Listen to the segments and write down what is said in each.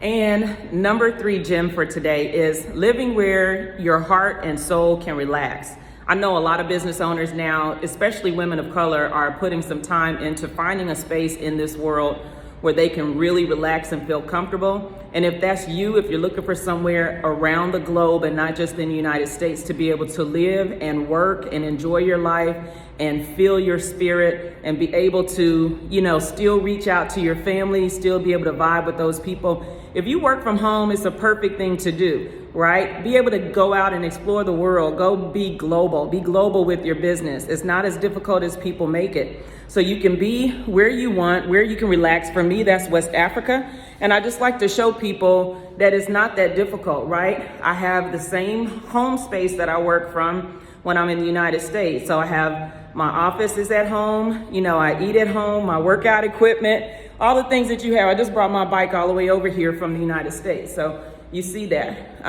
And number 3 gem for today is living where your heart and soul can relax. I know a lot of business owners now, especially women of color, are putting some time into finding a space in this world where they can really relax and feel comfortable. And if that's you, if you're looking for somewhere around the globe and not just in the United States to be able to live and work and enjoy your life and feel your spirit and be able to, still reach out to your family, still be able to vibe with those people. If you work from home, it's a perfect thing to do, right? Be able to go out and explore the world, go be global with your business. It's not as difficult as people make it. So you can be where you want, where you can relax. For me, that's West Africa. And I just like to show people that it's not that difficult, right? I have the same home space that I work from when I'm in the United States. So I have my office is at home, I eat at home, my workout equipment, all the things that you have. I just brought my bike all the way over here from the United States. So you see that.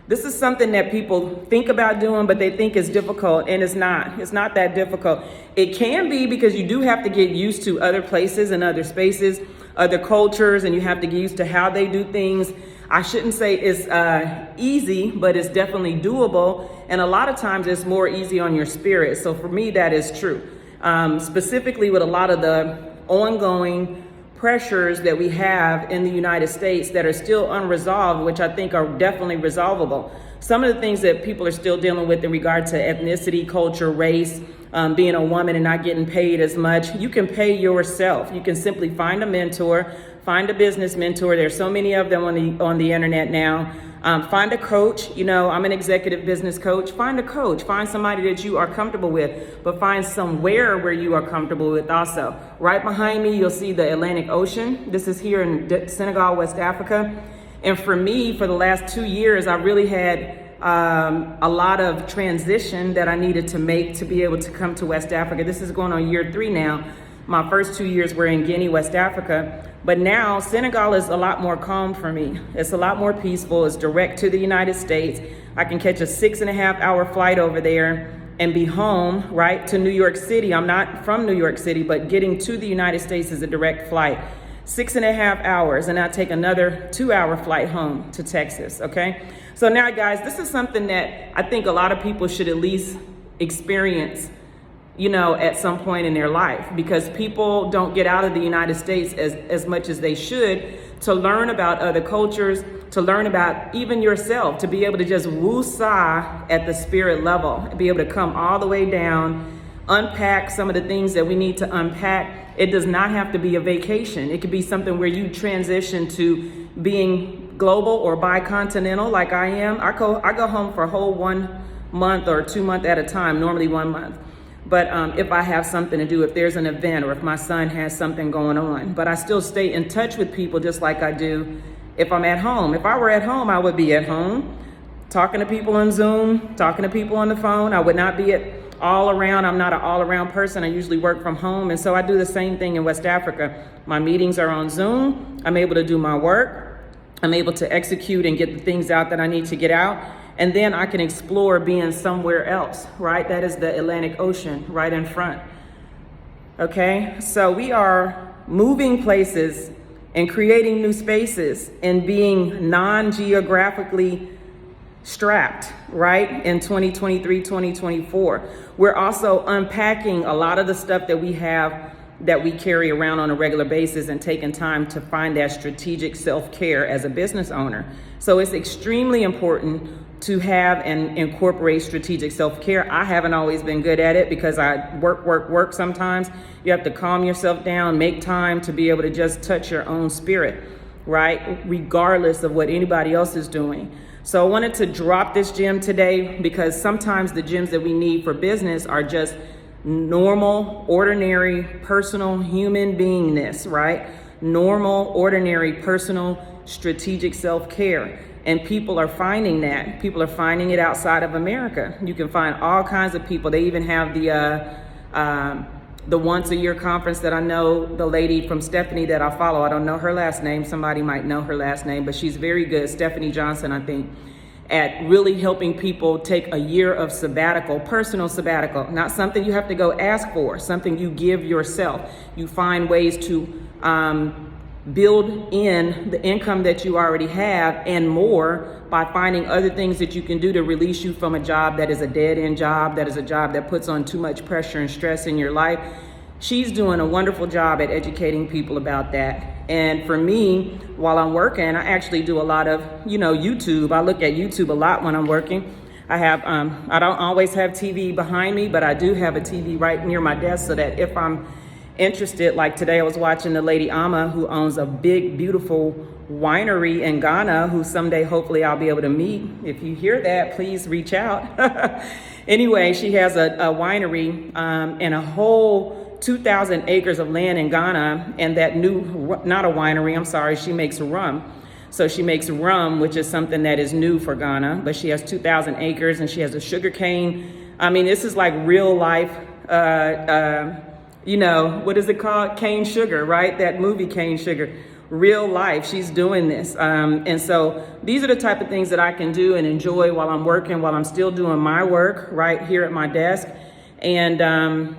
This is something that people think about doing, but they think is difficult, and it's not. It's not that difficult. It can be because you do have to get used to other places and other spaces, other cultures, and you have to get used to how they do things. I shouldn't say it's easy, but it's definitely doable. And a lot of times it's more easy on your spirit. So for me, that is true. Specifically with a lot of the ongoing pressures that we have in the United States that are still unresolved, which I think are definitely resolvable. Some of the things that people are still dealing with in regard to ethnicity, culture, race, being a woman and not getting paid as much, you can pay yourself. You can simply find a mentor, find a business mentor. There's so many of them on the internet now. Find a coach. I'm an executive business coach. Find a coach. Find somebody that you are comfortable with, but find somewhere where you are comfortable with also. Right behind me, you'll see the Atlantic Ocean. This is here in Senegal, West Africa. And for me, for the last 2 years, I really had a lot of transition that I needed to make to be able to come to West Africa. This is going on year 3 now. My first 2 years were in Guinea, West Africa. But now Senegal is a lot more calm for me. It's a lot more peaceful. It's direct to the United States. I can catch a 6.5-hour flight over there and be home, right, to New York City. I'm not from New York City, but getting to the United States is a direct flight. 6.5 hours, and I take another 2-hour flight home to Texas, okay? So now, guys, this is something that I think a lot of people should at least experience, at some point in their life, because people don't get out of the United States as much as they should to learn about other cultures, to learn about even yourself, to be able to just woo-saw at the spirit level, be able to come all the way down, unpack some of the things that we need to unpack. It does not have to be a vacation. It could be something where you transition to being global or bicontinental like I am. I go home for a whole 1 month or 2 months at a time, normally 1 month. But if I have something to do, if there's an event or if my son has something going on, but I still stay in touch with people just like I do if I'm at home. If I were at home, I would be at home talking to people on Zoom, talking to people on the phone. I would not be all around. I'm not an all around person. I usually work from home. And so I do the same thing in West Africa. My meetings are on Zoom. I'm able to do my work. I'm able to execute and get the things out that I need to get out. And then I can explore being somewhere else, right? That is the Atlantic Ocean right in front. Okay, so we are moving places and creating new spaces and being non-geographically strapped, right? In 2023, 2024. We're also unpacking a lot of the stuff that we have that we carry around on a regular basis and taking time to find that strategic self-care as a business owner. So it's extremely important to have and incorporate strategic self-care. I haven't always been good at it because I work sometimes. You have to calm yourself down, make time to be able to just touch your own spirit, right? Regardless of what anybody else is doing. So I wanted to drop this gem today because sometimes the gems that we need for business are just normal, ordinary, personal human beingness, right? Normal, ordinary, personal, strategic self-care. And people are finding that. People are finding it outside of America. You can find all kinds of people. They even have the once a year conference that I know the lady from Stephanie that I follow. I don't know her last name. Somebody might know her last name, but she's very good. Stephanie Johnson, I think, at really helping people take a year of sabbatical, personal sabbatical, not something you have to go ask for, something you give yourself. You find ways to build in the income that you already have and more by finding other things that you can do to release you from a job that is a dead-end job, that is a job that puts on too much pressure and stress in your life. She's doing a wonderful job at educating people about that. And for me, while I'm working, I actually do a lot of, YouTube. I look at YouTube a lot when I'm working. I don't always have TV behind me, but I do have a TV right near my desk so that if I'm interested, like today I was watching the lady Ama, who owns a big, beautiful winery in Ghana, who someday hopefully I'll be able to meet. If you hear that, please reach out. Anyway, she has a winery and a whole 2,000 acres of land in Ghana, and that not a winery, I'm sorry, she makes rum. So she makes rum, which is something that is new for Ghana, but she has 2,000 acres and she has a sugar cane. I mean, this is like real life, what is it called? Cane Sugar, right? That movie Cane Sugar, real life. She's doing this. And so these are the type of things that I can do and enjoy while I'm working, while I'm still doing my work right here at my desk. And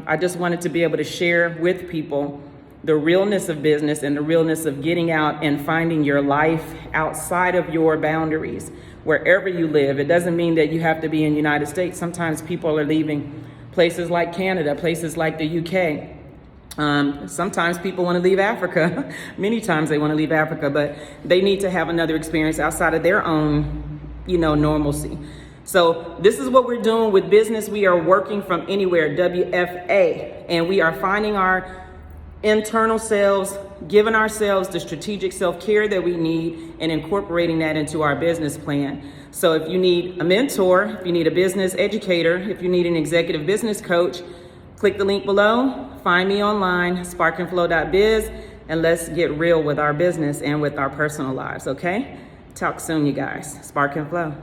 I just wanted to be able to share with people the realness of business and the realness of getting out and finding your life outside of your boundaries, wherever you live. It doesn't mean that you have to be in the United States. Sometimes people are leaving places like Canada, places like the UK. Sometimes people want to leave Africa. Many times they want to leave Africa, but they need to have another experience outside of their own, normalcy. So this is what we're doing with business. We are working from anywhere, WFA, and we are finding our internal selves, giving ourselves the strategic self-care that we need and incorporating that into our business plan. So if you need a mentor, if you need a business educator, if you need an executive business coach, click the link below, find me online, sparkandflow.biz, and let's get real with our business and with our personal lives, okay? Talk soon, you guys. Spark and Flow.